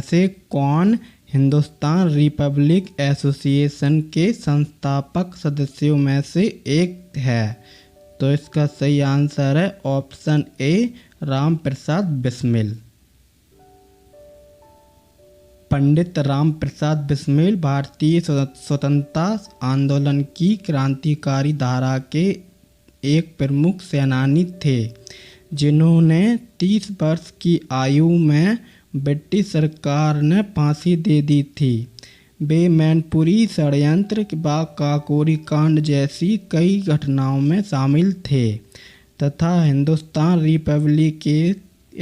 से कौन Hindustan Republic association के संस्थापक सदस्यों में से एक है? तो इसका सही आंसर है ऑप्शन ए राम प्रसाद बिस्मिल। पंडित राम प्रसाद बिस्मिल भारतीय स्वतंत्रता आंदोलन की क्रांतिकारी धारा के एक प्रमुख सेनानी थे, जिन्होंने 30 वर्ष की आयु में ब्रिटिश सरकार ने फांसी दे दी थी। वे मैनपुरी षड्यंत्र व काकोरी कांड जैसी कई घटनाओं में शामिल थे तथा हिंदुस्तान रिपब्लिक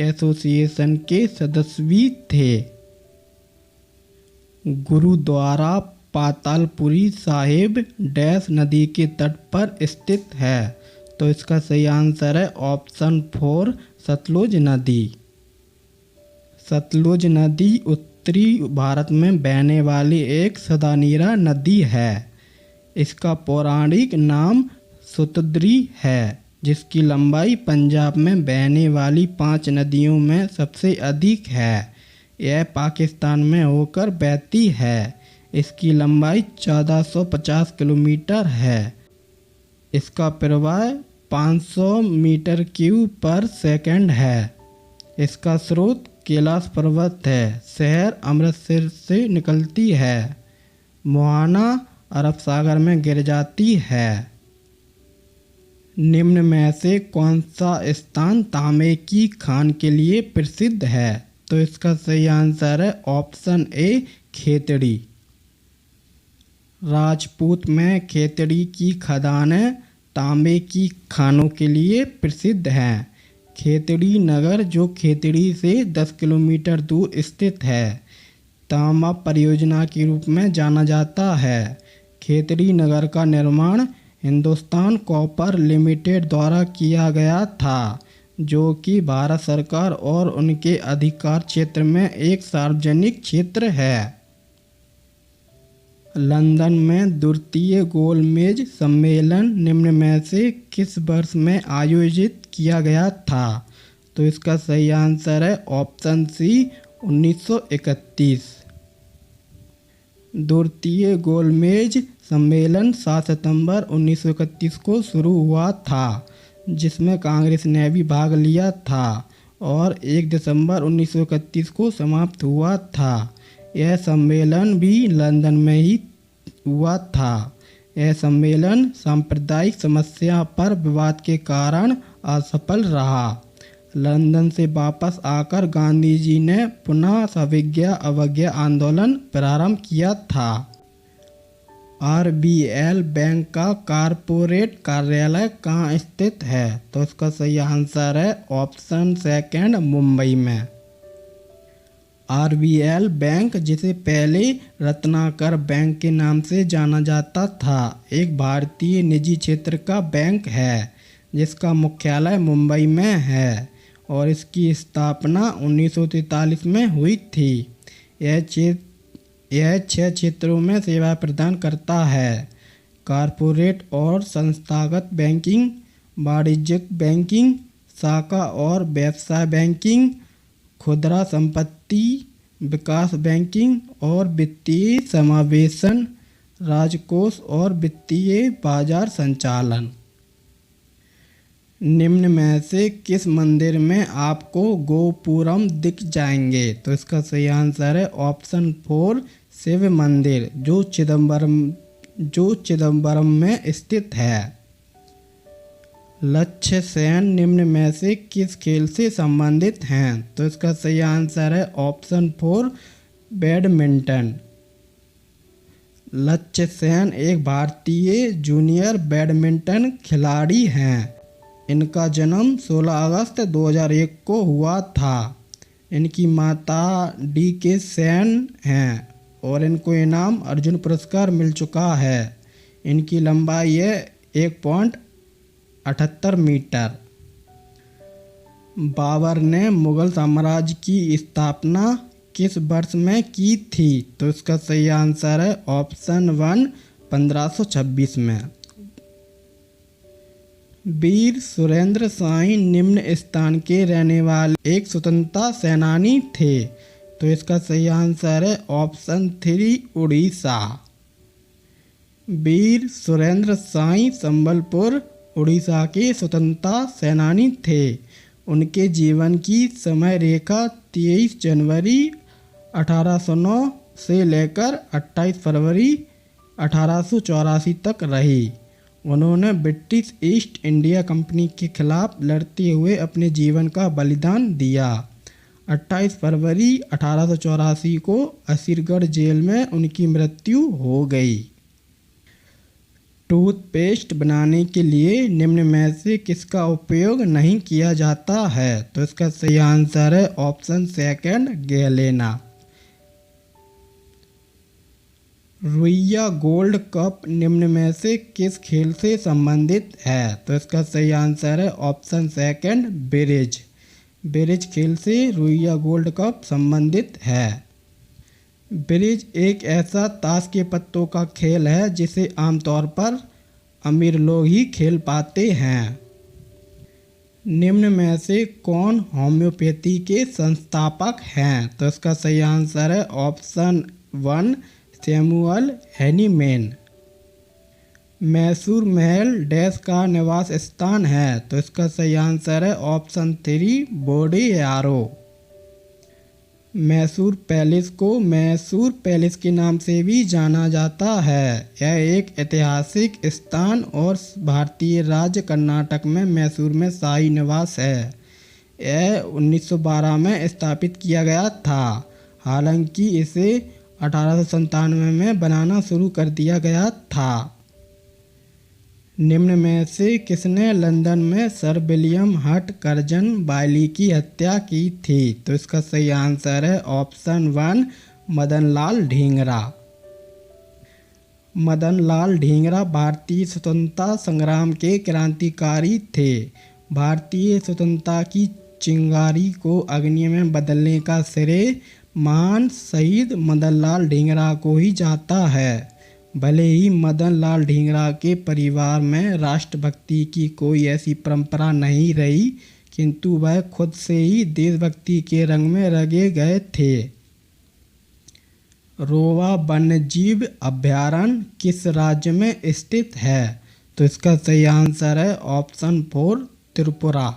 एसोसिएशन के सदस्य भी थे। गुरुद्वारा पातालपुरी साहिब डैश नदी के तट पर स्थित है। तो इसका सही आंसर है ऑप्शन 4 सतलुज नदी। सतलुज नदी उत्तरी भारत में बहने वाली एक सदानीरा नदी है। इसका पौराणिक नाम सुतद्री है, जिसकी लंबाई पंजाब में बहने वाली 5 नदियों में सबसे अधिक है। यह पाकिस्तान में होकर बहती है। इसकी लंबाई 1450 किलोमीटर है। इसका प्रवाह 500 मीटर क्यूब पर सेकंड है। इसका स्रोत कैलाश पर्वत है। शहर अमृतसर से निकलती है। मोहाना अरब सागर में गिर जाती है। निम्न में से कौन सा स्थान तांबे की खान के लिए प्रसिद्ध है? तो इसका सही आंसर है ऑप्शन ए खेतड़ी। राजपूत में खेतड़ी की खदानें तांबे की खानों के लिए प्रसिद्ध हैं। खेतड़ी नगर, जो खेतड़ी से 10 किलोमीटर दूर स्थित है, तांबा परियोजना के रूप में जाना जाता है। खेतड़ी नगर का निर्माण हिंदुस्तान कॉपर लिमिटेड द्वारा किया गया था, जो कि भारत सरकार और उनके अधिकार क्षेत्र में एक सार्वजनिक क्षेत्र है। लंदन में द्वितीय गोलमेज सम्मेलन निम्न में से किस वर्ष में आयोजित किया गया था? तो इसका सही आंसर है ऑप्शन सी 1931। द्वितीय गोलमेज सम्मेलन 7 सितंबर 1931 को शुरू हुआ था, जिसमें कांग्रेस ने भी भाग लिया था और 1 दिसंबर 1931 को समाप्त हुआ था। यह सम्मेलन भी लंदन में ही हुआ था। यह सम्मेलन सांप्रदायिक समस्या पर विवाद के कारण असफल रहा। लंदन से वापस आकर गांधी जी ने पुनः सविज्ञा अवज्ञा आंदोलन प्रारंभ किया था। आरबीएल बैंक का कारपोरेट कार्यालय कहाँ स्थित है? तो इसका सही आंसर है ऑप्शन सेकंड मुंबई में। आरबीएल बैंक, जिसे पहले रत्नाकर बैंक के नाम से जाना जाता था, एक भारतीय निजी क्षेत्र का बैंक है, जिसका मुख्यालय मुंबई में है और इसकी स्थापना 1943 में हुई थी। यह 6 क्षेत्रों में सेवा प्रदान करता है: कॉरपोरेट और संस्थागत बैंकिंग, वाणिज्यिक बैंकिंग, शाखा और व्यवसाय बैंकिंग, खुदरा संपत्ति विकास बैंकिंग और वित्तीय समावेशन, राजकोष और वित्तीय बाजार संचालन। निम्न में से किस मंदिर में आपको गोपुरम दिख जाएंगे? तो इसका सही आंसर है ऑप्शन 4 शिव मंदिर, जो चिदम्बरम में स्थित है। लक्ष्य सेन निम्न में से किस खेल से संबंधित हैं? तो इसका सही आंसर है ऑप्शन 4 बैडमिंटन। लक्ष्य सेन एक भारतीय जूनियर बैडमिंटन खिलाड़ी हैं। इनका जन्म 16 अगस्त 2001 को हुआ था। इनकी माता DK सेन हैं और इनको इनाम अर्जुन पुरस्कार मिल चुका है। इनकी लंबाई है 1.78 मीटर। बाबर ने मुगल साम्राज्य की स्थापना किस वर्ष में की थी? तो इसका सही आंसर है ऑप्शन 1 1526 में। वीर सुरेंद्र साई निम्न स्थान के रहने वाले एक स्वतंत्रता सेनानी थे। तो इसका सही आंसर है ऑप्शन 3 उड़ीसा। वीर सुरेंद्र साई संबलपुर उड़ीसा के स्वतंत्रता सेनानी थे। उनके जीवन की समय रेखा 23 जनवरी 1809 से लेकर 28 फरवरी 1884 तक रही। उन्होंने ब्रिटिश ईस्ट इंडिया कंपनी के खिलाफ लड़ते हुए अपने जीवन का बलिदान दिया। 28 फरवरी 1884 को असीरगढ़ जेल में उनकी मृत्यु हो गई। टूथपेस्ट बनाने के लिए निम्न में से किसका उपयोग नहीं किया जाता है? तो इसका सही आंसर है option 2 galena. Ruia gold cup निम्न में से किस खेल से संबंधित है? तो इसका सही आंसर है ऑप्शन 2 ब्रिज। ब्रिज खेल से रुइया गोल्ड कप संबंधित है। ब्रिज एक ऐसा ताश के पत्तों का खेल है जिसे आमतौर पर अमीर लोग ही खेल पाते हैं। निम्न में से कौन होम्योपैथी के संस्थापक हैं? तो इसका सही आंसर है ऑप्शन 1 सैमुअल हैनीमैन। मैसूर महल डैश का निवास स्थान है? तो इसका सही आंसर है ऑप्शन 3 बोडेयारो। मैसूर पैलेस को मैसूर पैलेस के नाम से भी जाना जाता है। यह एक ऐतिहासिक स्थान और भारतीय राज्य कर्नाटक में मैसूर में शाही निवास है। यह 1912 में स्थापित किया गया था। हालांकि इसे 1897 में बनाना शुरू कर दिया गया था। निम्न में से किसने लंदन में सर विलियम हट कर्जन बायली की हत्या की थी? तो इसका सही आंसर है ऑप्शन 1 मदनलाल ढींगरा। मदनलाल ढींगरा भारतीय स्वतंत्रता संग्राम के क्रांतिकारी थे। भारतीय स्वतंत्रता की चिंगारी को अग्नि में बदलने का श्रेय महान शहीद मदनलाल ढींगरा को ही जाता है। भले ही मदनलाल ढींगरा के परिवार में राष्ट्रभक्ति की कोई ऐसी परंपरा नहीं रही, किंतु वह खुद से ही देशभक्ति के रंग में रंगे गए थे। रोवा वन्यजीव अभयारण्य किस राज्य में स्थित है? तो इसका सही आंसर है ऑप्शन 4 त्रिपुरा।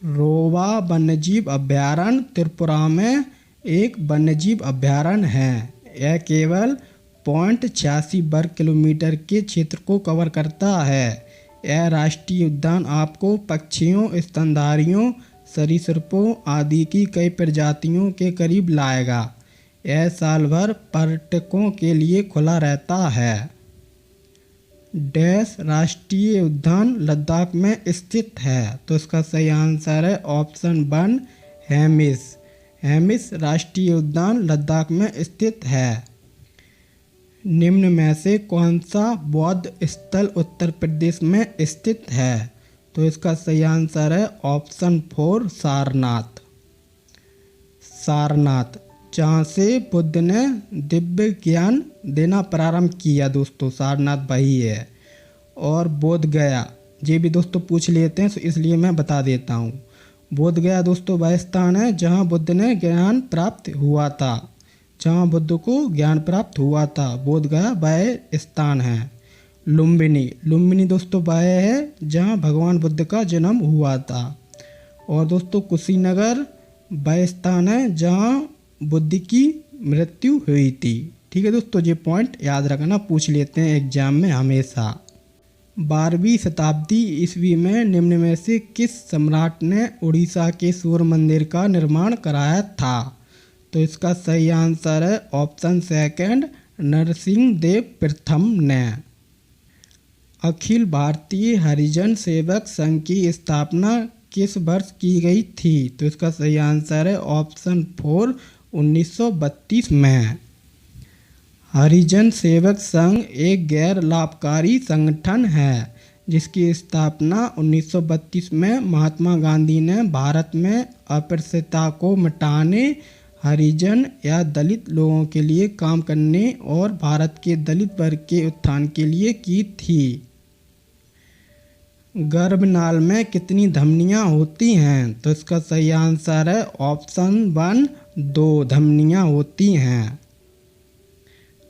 रोवा वन्यजीव अभयारण्य त्रिपुरा में एक वन्यजीव अभयारण्य है। यह केवल 0.86 वर्ग किलोमीटर के क्षेत्र को कवर करता है। यह राष्ट्रीय उद्यान आपको पक्षियों, स्तनधारियों, सरीसृपों आदि की कई प्रजातियों के करीब लाएगा। यह साल भर पर्यटकों के लिए खुला रहता है। डैश राष्ट्रीय उद्यान लद्दाख में स्थित है? तो इसका सही आंसर है ऑप्शन 1 हेमिस। हेमिस राष्ट्रीय उद्यान लद्दाख में स्थित है। निम्न में से कौन सा बौद्ध स्थल उत्तर प्रदेश में स्थित है? तो इसका सही आंसर है ऑप्शन 4 सारनाथ। सारनाथ जहाँ से बुद्ध ने दिव्य ज्ञान देना प्रारंभ किया दोस्तों, सारनाथ वही है। और बोध गया ये भी दोस्तों पूछ लेते हैं, तो इसलिए मैं बता देता हूँ। बोध गया दोस्तों वह स्थान है जहाँ बुद्ध ने ज्ञान प्राप्त हुआ था। जहाँ बुद्ध को ज्ञान प्राप्त हुआ था, बोध गया वह स्थान है। लुम्बिनी लुम्बिनी दोस्तों वह है जहाँ भगवान बुद्ध का जन्म हुआ था। और दोस्तों कुशीनगर वह स्थान है जहाँ बुद्ध की मृत्यु हुई थी। ठीक है दोस्तों, ये पॉइंट याद रखना, पूछ लेते हैं एग्जाम में हमेशा। 12वीं शताब्दी ईस्वी में निम्न में से किस सम्राट ने उड़ीसा के सूर्य मंदिर का निर्माण कराया था? तो इसका सही आंसर है ऑप्शन 2 नरसिंह देव प्रथम ने। अखिल भारतीय हरिजन सेवक संघ की स्थापना किस वर्ष की गई थी? तो इसका सही आंसर है ऑप्शन 4 1932 में। हरिजन सेवक संघ एक गैर लाभकारी संगठन है जिसकी स्थापना 1932 में महात्मा गांधी ने भारत में अस्पृश्यता को मिटाने, हरिजन या दलित लोगों के लिए काम करने और भारत के दलित वर्ग के उत्थान के लिए की थी। गर्भनाल में कितनी धमनियां होती हैं? तो इसका सही आंसर है ऑप्शन 1 2 धमनियाँ होती हैं।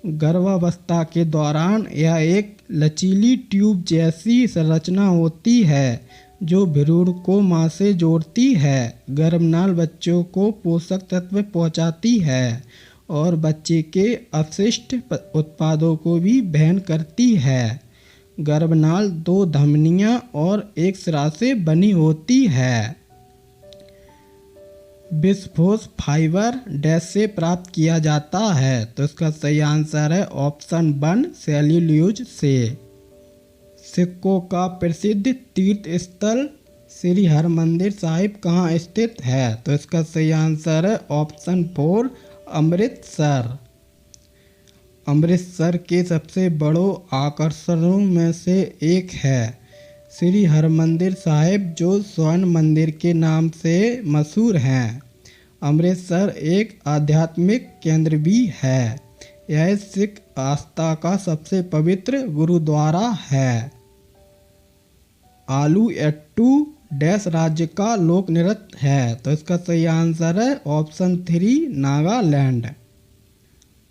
गर्भावस्था के दौरान यह एक लचीली ट्यूब जैसी संरचना होती है जो भ्रूण को मां से जोड़ती है। गर्भनाल बच्चों को पोषक तत्व पहुंचाती है और बच्चे के अपशिष्ट उत्पादों को भी वहन करती है। गर्भनाल 2 धमनियां और एक सिरा से बनी होती है। बिस्फोस फाइबर डैश से प्राप्त किया जाता है, तो इसका सही आंसर है ऑप्शन 1 सेल्यूलोज से। सिखों का प्रसिद्ध तीर्थ स्थल श्री हरमंदिर साहिब कहाँ स्थित है, तो इसका सही आंसर है ऑप्शन 4 अमृतसर। अमृतसर के सबसे बड़ों आकर्षणों में से एक है श्री हरमंदिर साहिब, जो स्वर्ण मंदिर के नाम से मशहूर हैं। अमृतसर एक आध्यात्मिक केंद्र भी है। यह सिख आस्था का सबसे पवित्र गुरुद्वारा है। आलू एट्टू डैश राज्य का लोक नृत्य है, तो इसका सही आंसर है ऑप्शन 3 नागालैंड।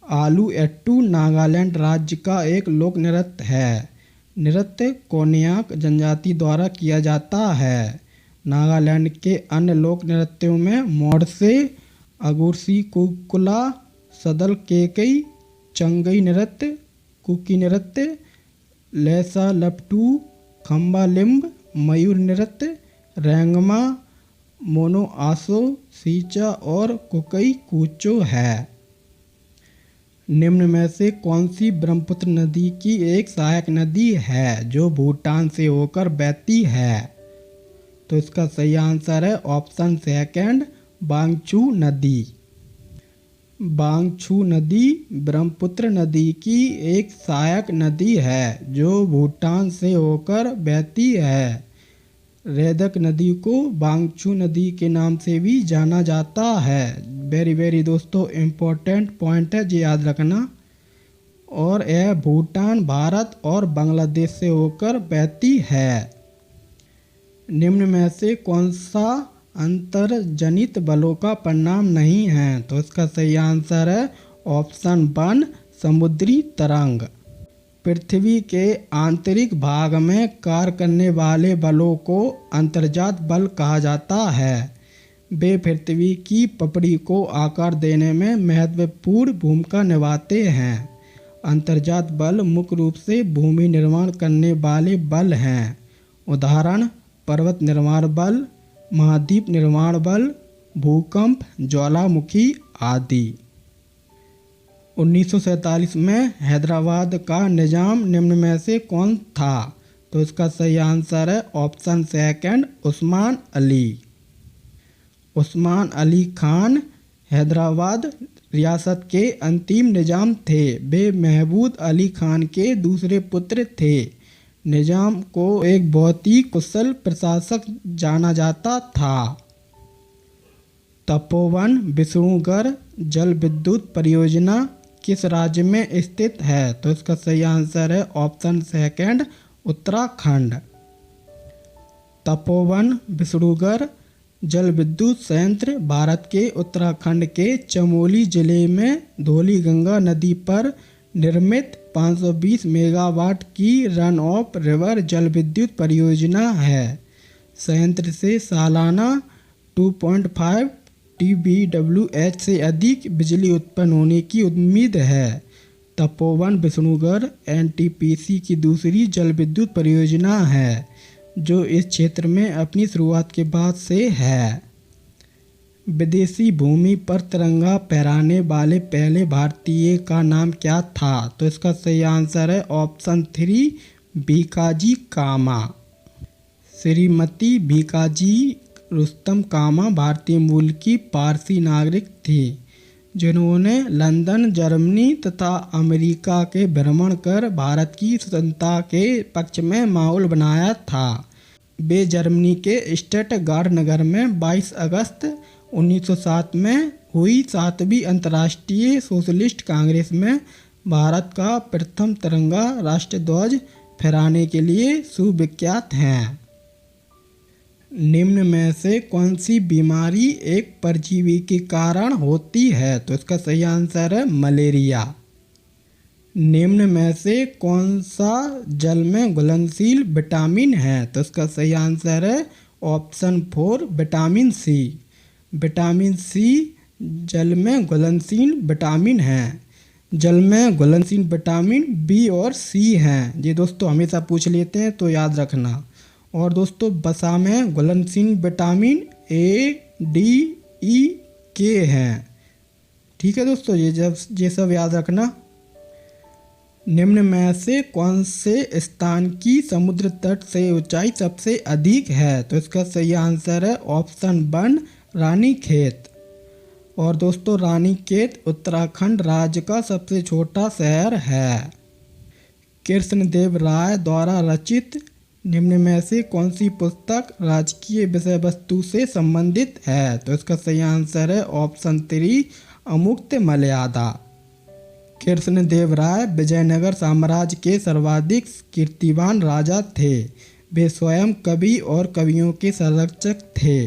आलू एट्टू नागालैंड राज्य का एक लोक नृत्य है। नृत्य कोन्याक जनजाति द्वारा किया जाता है। नागालैंड के अन्य लोक नृत्यों में मोडसे, अगुर्सी कुकुला, सदल केकई, चंगई नृत्य, कुकी नृत्य, लेसा लपटू, खम्बा लिम्ब, मयूर नृत्य, रेंगमा, मोनो आसो, सीचा और कुकई कूचो है। निम्न में से कौन सी ब्रह्मपुत्र नदी की एक सहायक नदी है जो भूटान से होकर बहती है, तो इसका सही आंसर है ऑप्शन 2 बांगचू नदी। बांगचू नदी ब्रह्मपुत्र नदी की एक सहायक नदी है जो भूटान से होकर बहती है। रेदक नदी को बांगचू नदी के नाम से भी जाना जाता है। वेरी दोस्तों इम्पोर्टेंट पॉइंट है, जी याद रखना। और यह भूटान, भारत और बांग्लादेश से होकर बहती है। निम्न में से कौन सा अंतर्जनित बलों का परिणाम नहीं है, तो इसका सही आंसर है ऑप्शन 1 समुद्री तरंग। पृथ्वी के आंतरिक भाग में कार्य करने वाले बलों को अंतर्जात बल कहा जाता है। वे पृथ्वी की पपड़ी को आकार देने में महत्वपूर्ण भूमिका निभाते हैं। अंतर्जात बल मुख्य रूप से भूमि निर्माण करने वाले बल हैं। उदाहरण पर्वत निर्माण बल, महाद्वीप निर्माण बल, भूकंप, ज्वालामुखी आदि। 1947 में हैदराबाद का निजाम निम्न में से कौन था, तो इसका सही आंसर है ऑप्शन 2 उस्मान अली। उस्मान अली खान हैदराबाद रियासत के अंतिम निजाम थे। वे महमूद अली खान के दूसरे पुत्र थे। निजाम को एक बहुत ही कुशल प्रशासक जाना जाता था। तपोवन विष्णुगढ़ जल विद्युत परियोजना किस राज्य में स्थित है, तो इसका सही आंसर है ऑप्शन 2 उत्तराखंड। तपोवन विष्णुगढ़ जल विद्युत संयंत्र भारत के उत्तराखंड के चमोली जिले में धौलीगंगा नदी पर निर्मित 520 मेगावाट की रन ऑफ रिवर जल विद्युत परियोजना है। संयंत्र से सालाना 2.5 TBWH से अधिक बिजली उत्पन्न होने की उम्मीद है। तपोवन विष्णुगढ़ NTPC की दूसरी जल विद्युत परियोजना है जो इस क्षेत्र में अपनी शुरुआत के बाद से है। विदेशी भूमि पर तिरंगा फहराने वाले पहले भारतीय का नाम क्या था, तो इसका सही आंसर है ऑप्शन 3 भीकाजी कामा। श्रीमती भीकाजी रुस्तम कामा भारतीय मूल की पारसी नागरिक थी जिन्होंने लंदन, जर्मनी तथा अमेरिका के भ्रमण कर भारत की स्वतंत्रता के पक्ष में माहौल बनाया था। वे जर्मनी के स्टटगार्ट नगर में 22 अगस्त 1907 में हुई 7वीं अंतर्राष्ट्रीय सोशलिस्ट कांग्रेस में भारत का प्रथम तिरंगा राष्ट्रध्वज फहराने के लिए सुविख्यात हैं। निम्न में से कौन सी बीमारी एक परजीवी के कारण होती है? तो इसका सही आंसर है मलेरिया। निम्न में से कौन सा जल में घुलनशील विटामिन है? तो इसका सही आंसर है option 4 vitamin C. Vitamin C जल में घुलनशील विटामिन है। जल में घुलनशील विटामिन बी और सी हैं। ये दोस्तों हमेशा पूछ लेते हैं तो याद रखना। और दोस्तों वसा में घुलनशील विटामिन ए, डी, ई, के हैं। ठीक है दोस्तों, ये सब याद रखना। निम्न में से कौन से स्थान की समुद्र तट से ऊंचाई सबसे अधिक है? तो इसका सही आंसर है ऑप्शन 1 रानीखेत। और दोस्तों रानीखेत उत्तराखंड राज्य का सबसे छोटा शहर है। कृष्णदेव राय द्वारा रचित निम्न में से कौन सी पुस्तक राजकीय विषय वस्तु से संबंधित है? तो इसका सही आंसर है ऑप्शन 3 अमुक्त मर्यादा। कृष्णदेव राय विजयनगर साम्राज्य के सर्वाधिक कीर्तिवान राजा थे। वे स्वयं कवि और कवियों के संरक्षक थे।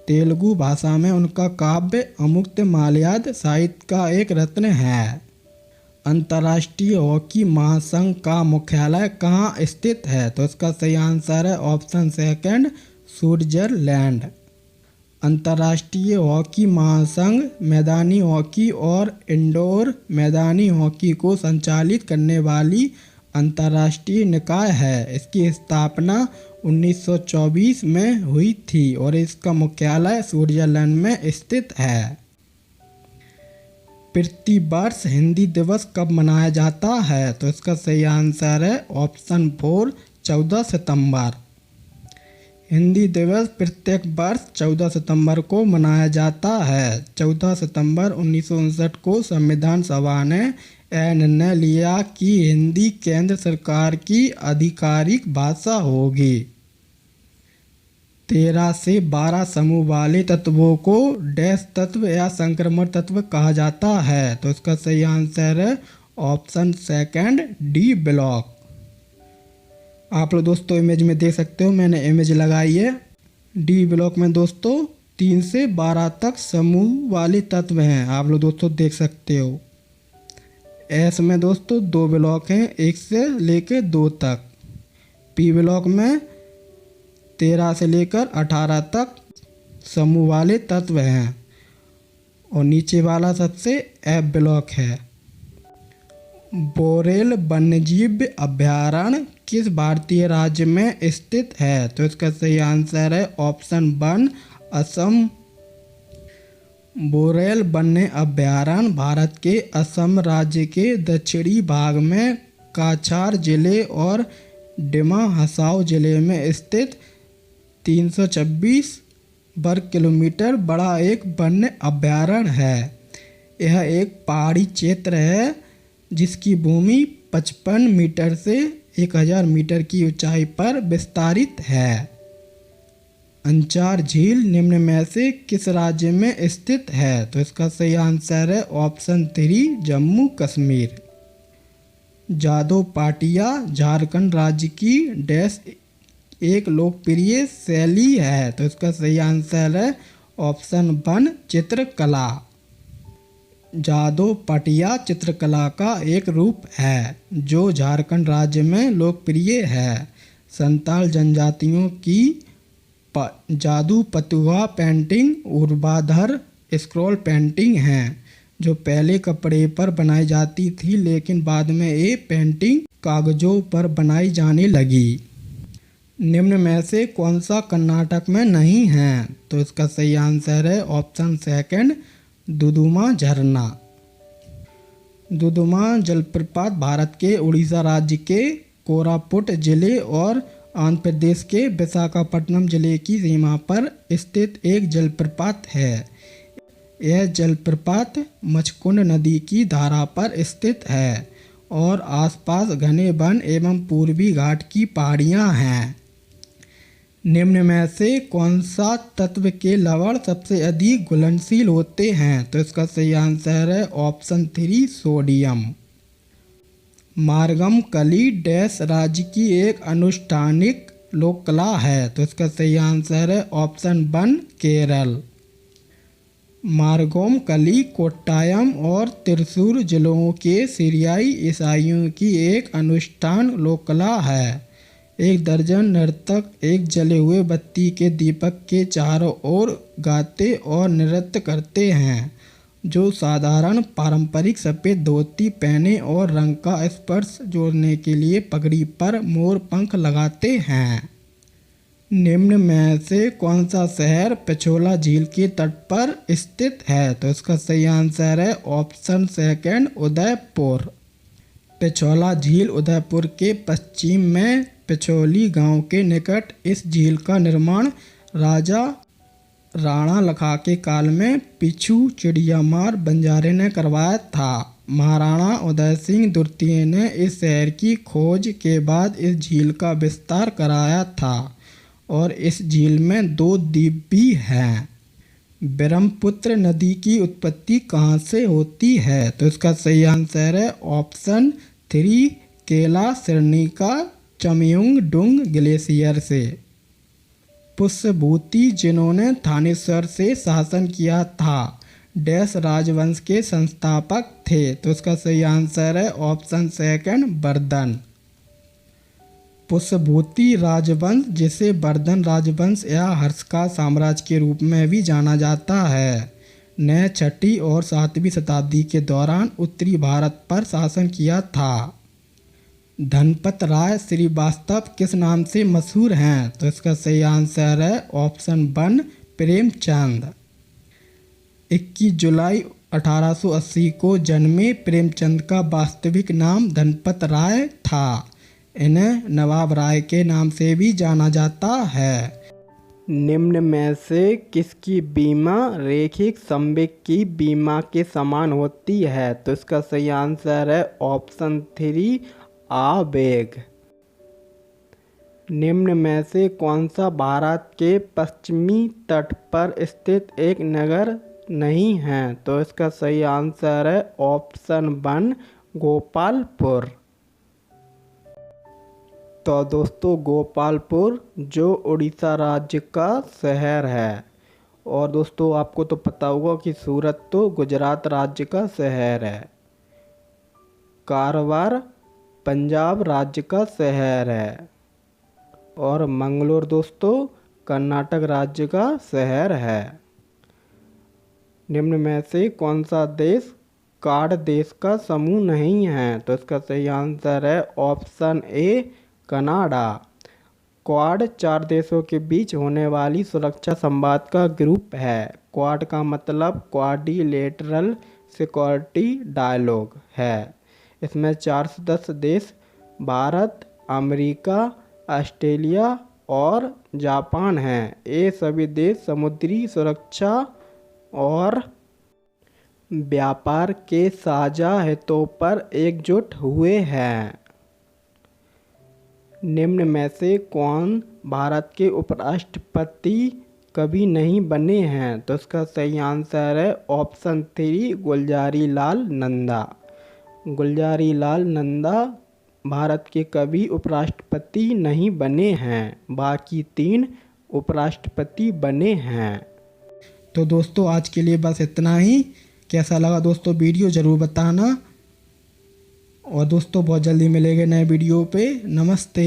तेलुगु भाषा में उनका काव्य अमुक्त माल्याद साहित्य का एक रत्न है। अंतर्राष्ट्रीय हॉकी महासंघ का मुख्यालय कहाँ स्थित है? तो इसका सही आंसर है ऑप्शन 2 स्विट्जरलैंड। अंतर्राष्ट्रीय हॉकी महासंघ मैदानी हॉकी और इंडोर मैदानी हॉकी को संचालित करने वाली अंतर्राष्ट्रीय निकाय है। इसकी स्थापना 1924 में हुई थी और इसका मुख्यालय स्विट्जरलैंड में स्थित है। प्रतिवर्ष हिंदी दिवस कब मनाया जाता है? तो इसका सही आंसर है ऑप्शन 4 14 सितंबर। हिंदी दिवस प्रत्येक वर्ष 14 सितंबर को मनाया जाता है। 14 सितंबर 1959 को संविधान सभा ने यह निर्णय लिया कि हिंदी केंद्र सरकार की आधिकारिक भाषा होगी। 13 से 12 समूह वाले तत्वों को डैश तत्व या संक्रमण तत्व कहा जाता है। तो इसका सही आंसर है ऑप्शन 2 डी ब्लॉक। आप लोग दोस्तों इमेज में देख सकते हो, मैंने इमेज लगाई है। डी ब्लॉक में दोस्तों 3 से 12 तक समूह वाले तत्व हैं। आप लोग दोस्तों देख सकते हो। एस में दोस्तों 2 ब्लॉक हैं, 1 से लेकर 2 तक। पी ब्लॉक में 13 से लेकर 18 तक समूह वाले तत्व हैं। और नीचे वाला सबसे एफ ब्लॉक है। बोरेल वन्यजीव अभयारण्य किस भारतीय राज्य में स्थित है? तो इसका सही आंसर है ऑप्शन 1 असम। बोरेल वन्य अभयारण्य भारत के असम राज्य के दक्षिणी भाग में काछार जिले और डिमा हसाओ जिले में स्थित 326 वर्ग किलोमीटर बड़ा एक वन्य अभयारण्य है। यह एक पहाड़ी क्षेत्र है जिसकी भूमि 55 मीटर से 1000 मीटर की ऊंचाई पर विस्तारित है। अंचार झील निम्न में से किस राज्य में स्थित है? तो इसका सही आंसर है ऑप्शन 3 जम्मू कश्मीर। जादव पाटिया झारखंड राज्य की डैश एक लोकप्रिय शैली है। तो इसका सही आंसर है ऑप्शन 1 चित्रकला। जादव पाटिया चित्रकला का एक रूप है जो झारखंड राज्य में लोकप्रिय है। संताल जनजातियों की जादू पतुआ पेंटिंग ऊर्ध्वाधर स्क्रॉल पेंटिंग हैं जो पहले कपड़े पर बनाई जाती थी, लेकिन बाद में ये पेंटिंग कागजों पर बनाई जाने लगी। निम्न में से कौन सा कर्नाटक में नहीं है? तो इसका सही आंसर है ऑप्शन 2 दुदुमा झरना। दुदुमा जलप्रपात भारत के उड़ीसा राज्य के कोरापुट जिले और आंध्र प्रदेश के विशाखापट्टनम जिले की सीमा पर स्थित एक जलप्रपात है। यह जलप्रपात मचकुंड नदी की धारा पर स्थित है और आसपास घने वन एवं पूर्वी घाट की पहाड़ियाँ हैं। निम्न में से कौन सा तत्व के लवण सबसे अधिक घुलनशील होते हैं? तो इसका सही आंसर है ऑप्शन 3 सोडियम। मार्गम कली डैश राज्य की एक अनुष्ठानिक लोक कला है? तो इसका सही आंसर है ऑप्शन 1 केरल। मारगोम कली कोट्टायम और त्रिशूर जिलों के सीरियाई ईसाइयों की एक अनुष्ठान लोक कला है। एक दर्जन नर्तक एक जले हुए बत्ती के दीपक के चारों ओर गाते और नृत्य करते हैं, जो साधारण पारंपरिक सफ़ेद धोती पहने और रंग का स्पर्श जोड़ने के लिए पगड़ी पर मोर पंख लगाते हैं। निम्न में से कौन सा शहर पिछोला झील के तट पर स्थित है? तो इसका सही आंसर है ऑप्शन 2 उदयपुर। पिछोला झील उदयपुर के पश्चिम में पिछोली गांव के निकट इस झील का निर्माण राजा राणा लखा के काल में पिछू चिड़ियामार बंजारे ने करवाया था। महाराणा उदय सिंह द्वितीय ने इस शहर की खोज के बाद इस झील का विस्तार कराया था और इस झील में 2 द्वीप भी हैं। ब्रह्मपुत्र नदी की उत्पत्ति कहाँ से होती है? तो इसका सही आंसर है ऑप्शन 3 केला श्रेणी का चमयुंग डुंग ग्लेशियर से। पुष्यभूति जिन्होंने थानेश्वर से शासन किया था, डैश राजवंश के संस्थापक थे? तो इसका सही आंसर है ऑप्शन 2 वर्धन। पुष्यभूति राजवंश, जिसे वर्धन राजवंश या हर्षका साम्राज्य के रूप में भी जाना जाता है, ने 6वीं और 7वीं शताब्दी के दौरान उत्तरी भारत पर शासन किया था। धनपत राय श्रीवास्तव किस नाम से मशहूर हैं? तो इसका सही आंसर है ऑप्शन 1 प्रेमचंद। 21 जुलाई 1880 को जन्मे प्रेमचंद का वास्तविक नाम धनपत राय था। इन्हें नवाब राय के नाम से भी जाना जाता है। निम्न में से किसकी बीमा रैखिक संवेग की बीमा के समान होती है? तो इसका सही आंसर है ऑप्शन 3 आवेग। निम्न में से कौन सा भारत के पश्चिमी तट पर स्थित एक नगर नहीं है? तो इसका सही आंसर है ऑप्शन 1 गोपालपुर। तो दोस्तों, गोपालपुर जो उड़ीसा राज्य का शहर है। और दोस्तों, आपको तो पता होगा कि सूरत तो गुजरात राज्य का शहर है। कारवार पंजाब राज्य का शहर है। और मंगलोर दोस्तों कर्नाटक राज्य का शहर है। निम्न में से कौन सा देश क्वाड देश का समूह नहीं है? तो इसका सही आंसर है ऑप्शन ए कनाडा। क्वाड 4 देशों के बीच होने वाली सुरक्षा संवाद का ग्रुप है। क्वाड का मतलब क्वाड्रिलेटरल सिक्योरिटी डायलॉग है। इसमें 4 सदस्य देश भारत, अमेरिका, ऑस्ट्रेलिया और जापान हैं। ये सभी देश समुद्री सुरक्षा और व्यापार के साझा हितों पर एकजुट हुए हैं। निम्न में से कौन भारत के उपराष्ट्रपति कभी नहीं बने हैं? तो इसका सही आंसर है ऑप्शन 3 गुलजारी लाल नंदा। गुलजारी लाल नंदा भारत के कभी उपराष्ट्रपति नहीं बने हैं, बाकी 3 उपराष्ट्रपति बने हैं। तो दोस्तों, आज के लिए बस इतना ही। कैसा लगा दोस्तों वीडियो ज़रूर बताना। और दोस्तों, बहुत जल्दी मिलेंगे नए वीडियो पे। नमस्ते।